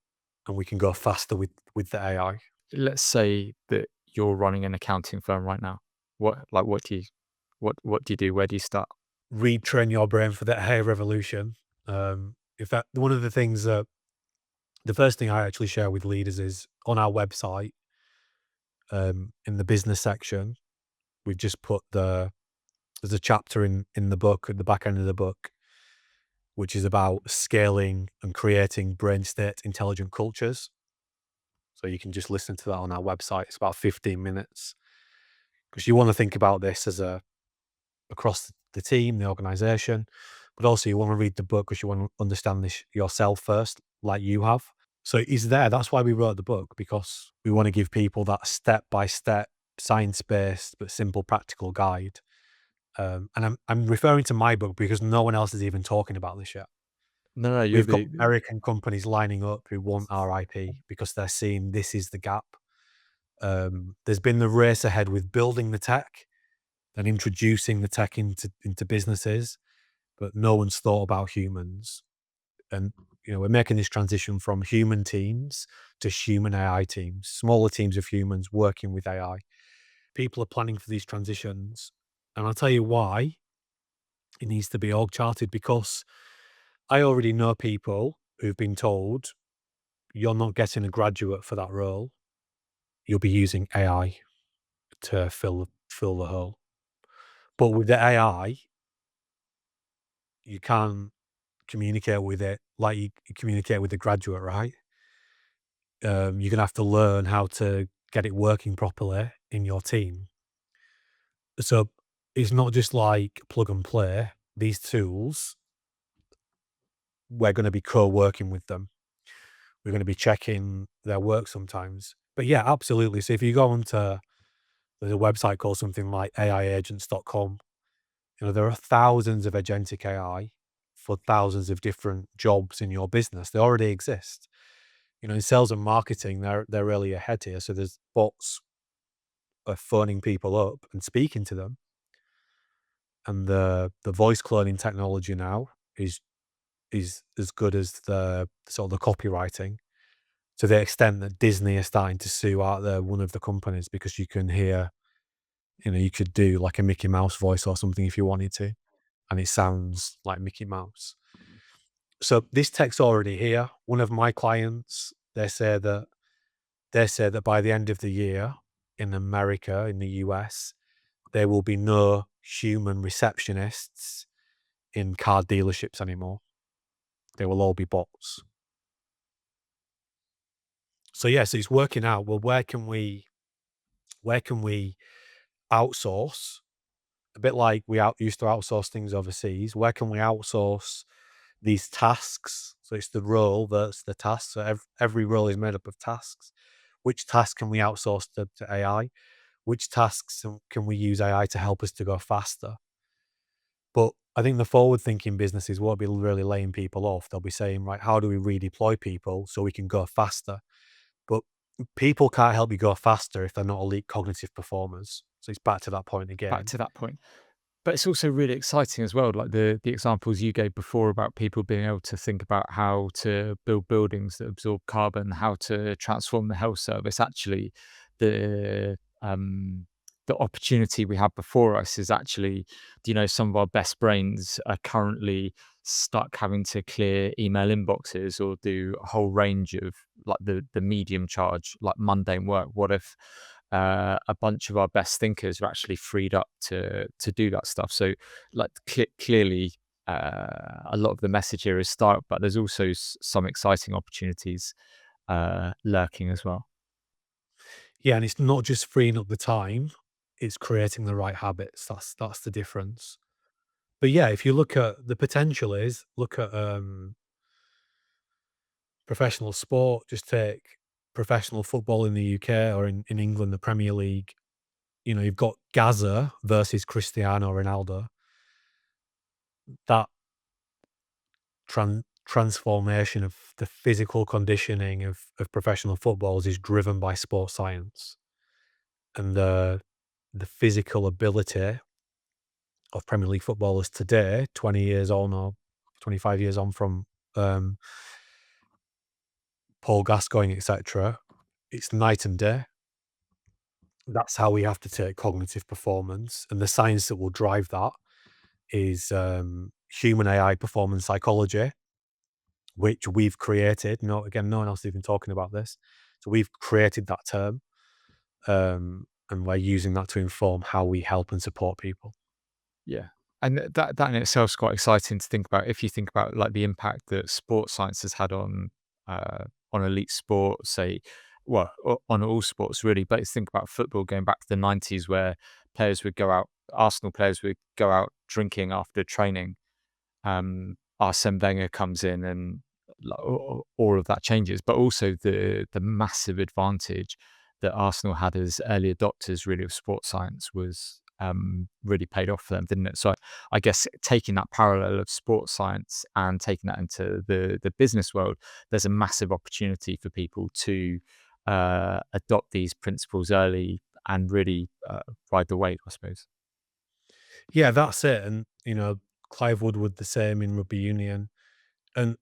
we can go faster with the AI. Let's say that you're running an accounting firm right now. What do you do? Where do you start? Retrain your brain for the AI revolution. In fact, one of the things that the first thing I actually share with leaders is on our website, in the business section, we've just put there's a chapter in the book, at the back end of the book, which is about scaling and creating brain state intelligent cultures. So you can just listen to that on our website. It's about 15 minutes, because you want to think about this across the team, the organization, but also you want to read the book because you want to understand this yourself first, like you have. So it's there. That's why we wrote the book, because we want to give people that step by step science-based but simple practical guide. And I'm referring to my book because no one else is even talking about this yet. No, you're We've got the American companies lining up who want our IP because they're seeing this is the gap. There's been the race ahead with building the tech and introducing the tech into businesses, but no one's thought about humans. And we're making this transition from human teams to human AI teams, smaller teams of humans working with AI. People are planning for these transitions, and I'll tell you why it needs to be org charted, because I already know people who've been told you're not getting a graduate for that role. You'll be using AI to fill the hole. But with the AI, you can't communicate with it like you communicate with the graduate, right? You're gonna have to learn how to get it working properly in your team. So it's not just like plug and play. These tools, we're gonna be co-working with them. We're gonna be checking their work sometimes. But yeah, absolutely. So if you go onto there's a website called something like AIagents.com, there are thousands of agentic AI for thousands of different jobs in your business. They already exist. In sales and marketing, they're really ahead here. So there's bots are phoning people up and speaking to them. And the voice cloning technology now is as good as the sort of the copywriting, to the extent that Disney are starting to sue out one of the companies because you can hear, you could do like a Mickey Mouse voice or something if you wanted to, and it sounds like Mickey Mouse. So this tech's already here. One of my clients, they say that by the end of the year in America, in the US, there will be no human receptionists in car dealerships anymore. They will all be bots. So yeah, so it's working out. Well, where can we outsource? A bit like we used to outsource things overseas. Where can we outsource these tasks? So it's the role versus the task. So every role is made up of tasks. Which task can we outsource to AI? Which tasks can we use AI to help us to go faster? But I think the forward-thinking businesses won't be really laying people off. They'll be saying, right, how do we redeploy people so we can go faster? But people can't help you go faster if they're not elite cognitive performers. So it's back to that point back again. to that point. But it's also really exciting as well, like the examples you gave before about people being able to think about how to build buildings that absorb carbon, how to transform the health service. Actually, the um, the opportunity we have before us is actually, some of our best brains are currently stuck having to clear email inboxes or do a whole range of like the medium charge, like mundane work. What if a bunch of our best thinkers are actually freed up to do that stuff? So like clearly a lot of the message here is startup, but there's also some exciting opportunities lurking as well. Yeah, and it's not just freeing up the time, it's creating the right habits. That's the difference. But yeah, if you look at the potential is look at professional sport, just take professional football in the UK or in England, the Premier League. You've got Gaza versus Cristiano Ronaldo. That transformation of the physical conditioning of professional footballers is driven by sports science, and the physical ability of Premier League footballers today, 20 years on or 25 years on from um, Paul Gascoigne, etc., it's night and day. That's how we have to take cognitive performance, and the science that will drive that is human AI performance psychology, which we've created. No, again, no one else is even talking about this. So we've created that term, and we're using that to inform how we help and support people. Yeah. And that in itself is quite exciting to think about. If you think about like the impact that sports science has had on elite sport, say, well, on all sports really. But think about football going back to the 90s, where players would go out, Arsenal players would go out drinking after training. Arsene Wenger comes in and all of that changes, but also the massive advantage that Arsenal had as early adopters really of sports science was really paid off for them, didn't it? So I guess taking that parallel of sports science and taking that into the business world, there's a massive opportunity for people to adopt these principles early and really ride the wave, I suppose. Yeah, that's it. And Clive Woodward the same in rugby union. And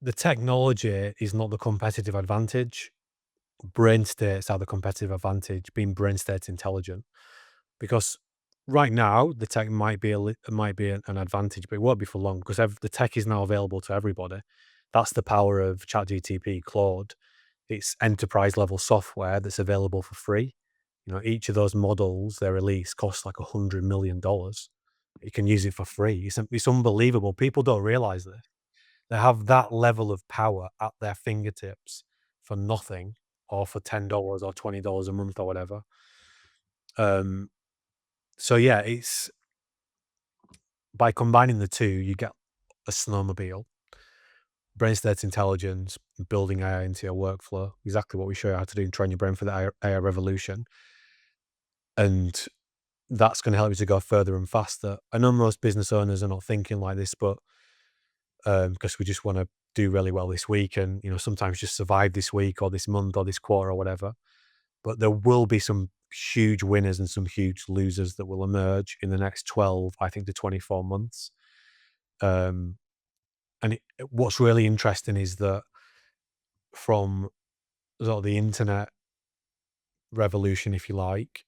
the technology is not the competitive advantage. Brain states are the competitive advantage, being brain state intelligent. Because right now the tech might be an advantage, but it won't be for long because the tech is now available to everybody. That's the power of ChatGTP, Claude. It's enterprise level software that's available for free. Each of those models they release costs like $100 million. You can use it for free. It's unbelievable. People don't realize this. They have that level of power at their fingertips for nothing, or for $10 or $20 a month or whatever. Um, so yeah, it's by combining the two, you get a snowmobile, brain state intelligence, building AI into your workflow. Exactly what we show you how to do and train your brain for the AI revolution. And that's going to help you to go further and faster. I know most business owners are not thinking like this, but because we just want to do really well this week and sometimes just survive this week or this month or this quarter or whatever. But there will be some huge winners and some huge losers that will emerge in the next 12, I think, to 24 months. Um, what's really interesting is that from sort of the internet revolution, if you like,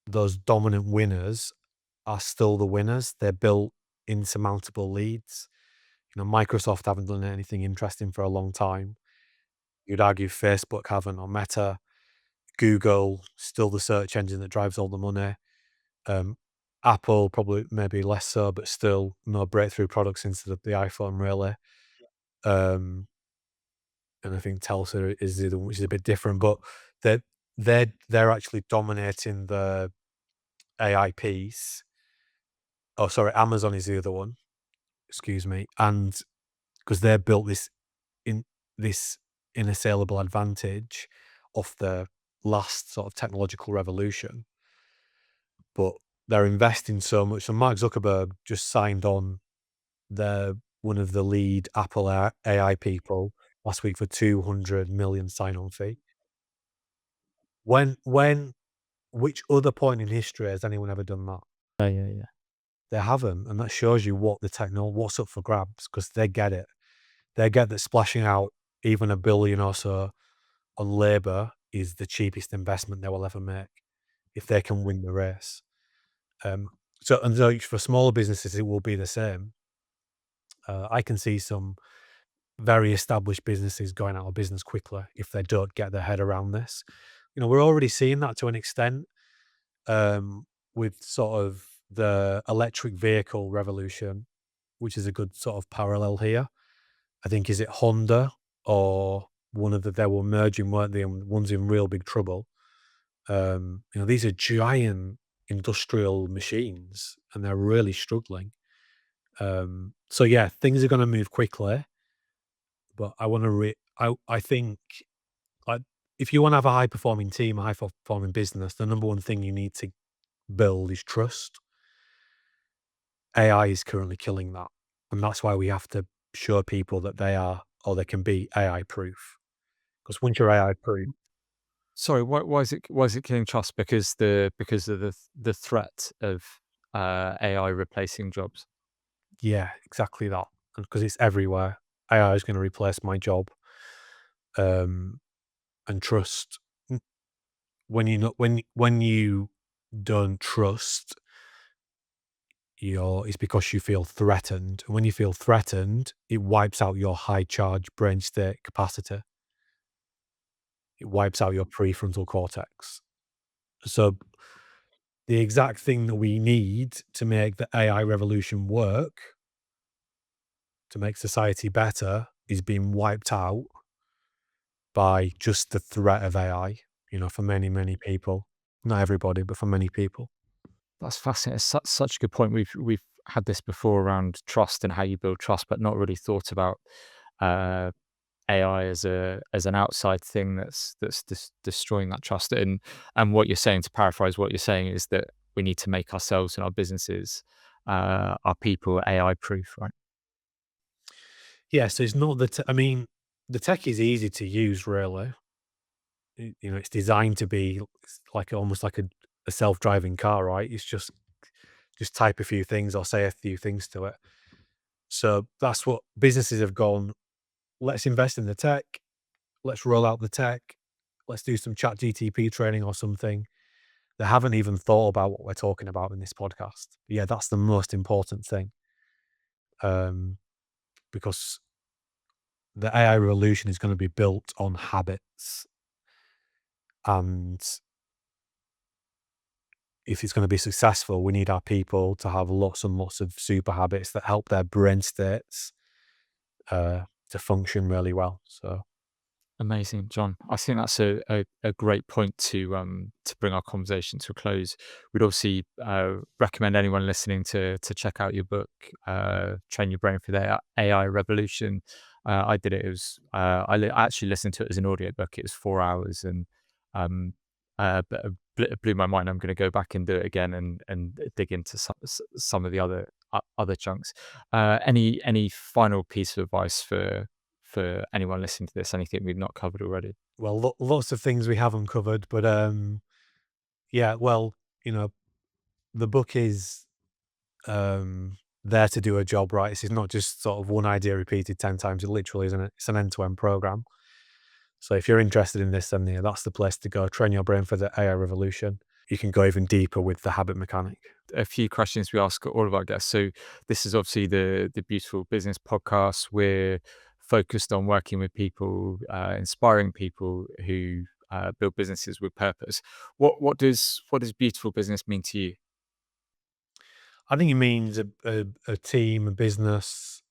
those dominant winners are still the winners. They're built insurmountable leads. Microsoft haven't done anything interesting for a long time. You'd argue Facebook haven't, or Meta. Google, still the search engine that drives all the money. Um, Apple, probably maybe less so, but still no breakthrough products into the iPhone, really. Um, and I think Telsa is the other one, which is a bit different, but they're they're actually dominating the AI piece. Oh, sorry, Amazon is the other one. Excuse me, and because they're built in this inassailable advantage off the last sort of technological revolution, but they're investing so much. So Mark Zuckerberg just signed on the one of the lead Apple AI people last week for 200 million sign-on fee. When which other point in history has anyone ever done that? Yeah, yeah, yeah. They haven't, and that shows you what's up for grabs because they get it. They get that splashing out even $1 billion or so on labor is the cheapest investment they will ever make if they can win the race. Um, so for smaller businesses, it will be the same. I can see some very established businesses going out of business quickly if they don't get their head around this. We're already seeing that to an extent with sort of the electric vehicle revolution, which is a good sort of parallel here. I think is it Honda or one of they were merging, weren't they? And one's in real big trouble. These are giant industrial machines, and they're really struggling. So yeah, things are going to move quickly, but I want to. I think like if you want to have a high performing team, a high performing business, the number one thing you need to build is trust. AI is currently killing that, and that's why we have to show people that they are or they can be AI proof. Because once you're AI proof, Sorry, why is it killing trust? Because of the threat of AI replacing jobs. yeah, exactly that. And because it's everywhere, AI is going to replace my job. Um, and trust when you not when you don't trust, it's because you feel threatened. And when you feel threatened, it wipes out your high charge brain state capacity. It wipes out your prefrontal cortex. So the exact thing that we need to make the AI revolution work, to make society better, is being wiped out by just the threat of AI, for many, many people. Not everybody, but for many people. That's fascinating. It's such a good point. We've had this before around trust and how you build trust, but not really thought about uh, AI as an outside thing that's destroying that trust. And what you're saying, to paraphrase what you're saying, is that we need to make ourselves and our businesses, our people, AI proof, right? Yeah, so it's not the I mean, the tech is easy to use, really. It's designed to be like almost like a self-driving car, right? It's just type a few things or say a few things to it. So that's what businesses have gone. Let's invest in the tech. Let's roll out the tech. Let's do some chat GTP training or something. They haven't even thought about what we're talking about in this podcast. Yeah, that's the most important thing. Um, because the AI revolution is going to be built on habits. And if it's going to be successful, we need our people to have lots and lots of super habits that help their brain states to function really well. So Amazing, John. I think that's a great point to bring our conversation to a close. We'd obviously recommend anyone listening to check out your book, Train Your Brain for the AI Revolution. I did it. It was I actually listened to it as an audiobook. It was 4 hours, and um, but it blew my mind. I'm going to go back and do it again and dig into some of the other chunks. Any final piece of advice for anyone listening to this? Anything we've not covered already? well, lots of things we haven't covered, but yeah, well, you know, the book is there to do a job, right? This is not just sort of one idea repeated 10 times. It literally isn't it? It's an end-to-end program. So if you're interested in this, then yeah, that's the place to go. Train your brain for the AI revolution. You can go even deeper with the habit mechanic. A few questions we ask all of our guests. So this is obviously the Beautiful Business podcast. We're focused on working with people, inspiring people who build businesses with purpose. What does beautiful business mean to you? I think it means a team, a business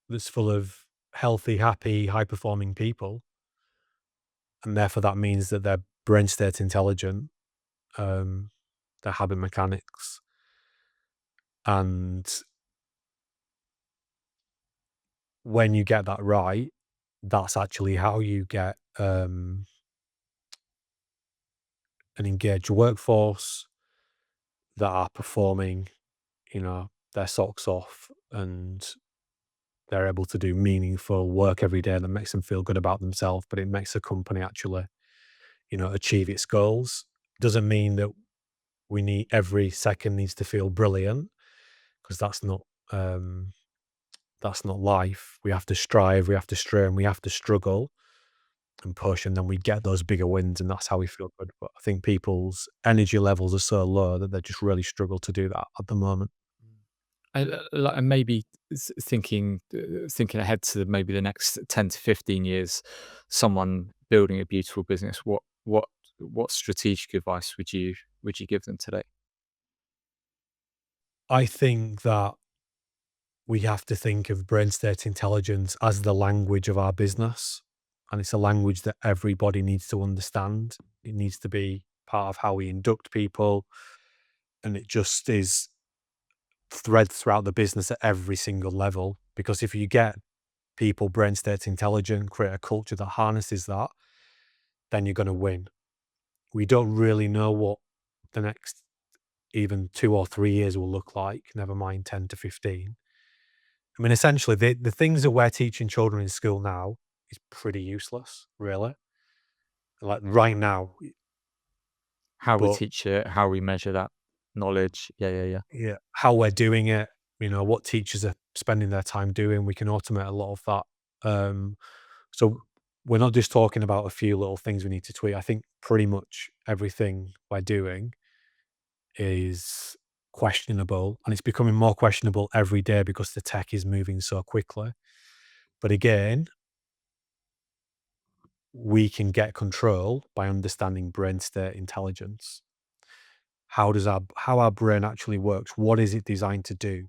that's full of healthy, happy, high-performing people, and therefore that means that their brain state intelligent, um, their habit mechanics, and when you get that right, that's actually how you get an engaged workforce that are performing, their socks off, and they're able to do meaningful work every day that makes them feel good about themselves, but it makes the company actually, achieve its goals. Doesn't mean that we need every second needs to feel brilliant, because that's not life. We have to strive, we have to strain, we have to struggle and push, and then we get those bigger wins, and that's how we feel good. But I think people's energy levels are so low that they just really struggle to do that at the moment. And maybe thinking ahead to maybe the next 10 to 15 years, someone building a beautiful business, what strategic advice would you give them today? I think that we have to think of brain state intelligence as the language of our business. And it's a language that everybody needs to understand. It needs to be part of how we induct people. And it just is thread throughout the business at every single level. Because if you get people brain state intelligent, create a culture that harnesses that, then you're going to win. We don't really know what the next even 2 or 3 years will look like, never mind 10 to 15. I mean, essentially, the things that we're teaching children in school now is pretty useless, really. Like right now, How we but teach it, how we measure that knowledge. Yeah. yeah, how we're doing it, what teachers are spending their time doing, we can automate a lot of that. So we're not just talking about a few little things we need to tweak. I think pretty much everything we're doing is questionable, and it's becoming more questionable every day because the tech is moving so quickly. But again, we can get control by understanding brain state intelligence. How our brain actually works? What is it designed to do?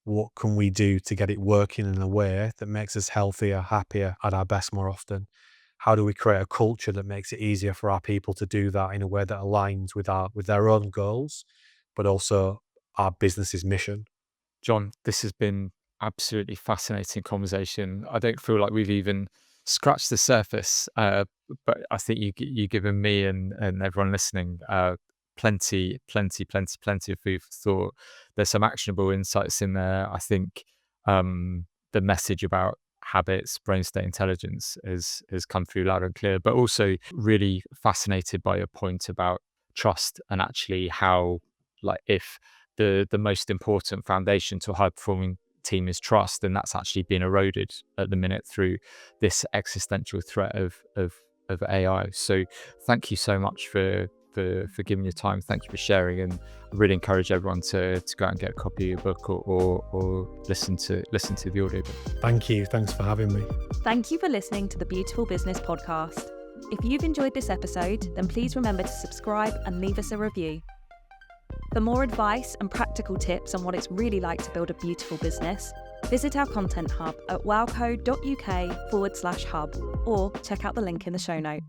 What can we do to get it working in a way that makes us healthier, happier, at our best more often? How do we create a culture that makes it easier for our people to do that in a way that aligns with their own goals, but also our business's mission? John, this has been Absolutely fascinating conversation. I don't feel like we've even scratched the surface, but I think you given me and everyone listening plenty of food for thought. There's some actionable insights in there. I think the message about habits, brain state intelligence has come through loud and clear, but also really fascinated by your point about trust and actually how, like, if the most important foundation to a high performing team is trust, and that's actually been eroded at the minute through this existential threat of AI. So thank you so much for giving your time. Thank you for sharing, and I really encourage everyone to go out and get a copy of your book or listen to the audiobook. Thank you. Thanks for having me. Thank you for listening to the Beautiful Business Podcast. If you've enjoyed this episode, then please remember to subscribe and leave us a review. For more advice and practical tips on what it's really like to build a beautiful business, visit our content hub at wowco.uk/hub or check out the link in the show notes.